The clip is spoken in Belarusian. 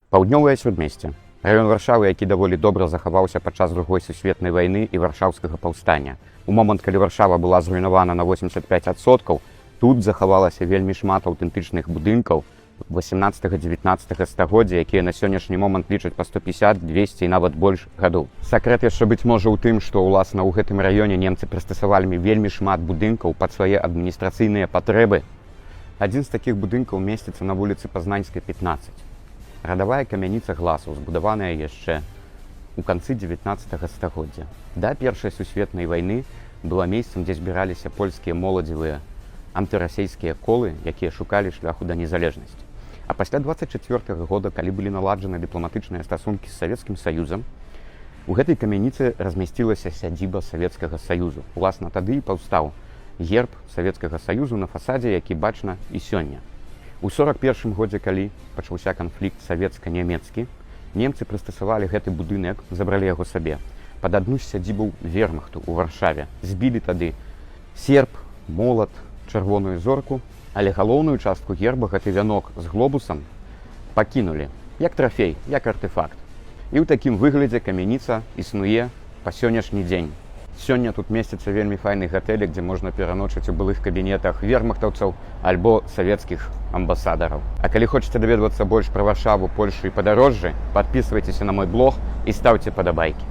Паўднёвае сюдмесце. Раён Варшавы, які даволі добра захаваўся падчас другой сусветнай вайны і варшаўскага паўстання. У момант, калі Варшава была зруйнавана на 85%, тут захавалася вельмі шмат аўтэнтычных будынкаў 18-19 стагоддзя, якія на сённяшні момант лічаць па 150, 200 і нават больш гадоў. Сакрэт яшчэ быць можа ў тым, што ўласна ў гэтым раёне немцы прыстасавалі вельмі шмат будынкаў пад свае адміністрацыйныя патрэбы. Адзін з такіх будынкаў месціцца на вуліцы Пазнанскай, 15. Радавая камяніца Гласаў, збудаваная яшчэ у канцы 19 стагоддзя. Да Першай сусветнай вайны была месцам, дзе збіраліся польскія моладзевыя антырасейскія колы, якія шукалі шляху да незалежнасці. А пасля 24 года, калі былі наладжаны дыпламатычныя стасункі з Савецкім Саюзам, у гэтай камяніцы размясцілася сядзіба Савецкага Саюзу. Уласна тады і паўстаў герб Савецкага Саюзу на фасадзе, які бачна і сёння. У 41 годзе, калі пачаўся канфлікт савецка-нямецкі, немцы прыстасавалі гэты будынак, забралі яго сабе пад адну з сядзібаў вермахту ў Варшаве. Збілі тады серп, молат, чырвоную зорку, але галоўную частку герба, гэты вянок з глобусам, пакінулі як трафей, як артефакт. І ў такім выглядзе камяніца існуе па сённяшні дзень. Сёння тут месціцца вельмі файны гатэлек, дзе можна пераночыць у былых кабінетах вермахтаўцаў альбо савецкіх амбасадараў. А калі хочаце даведвацца больш пра Варшаву, Польшу і падарожжы, падпісвайцеся на мой блог і стаўце падабайкі.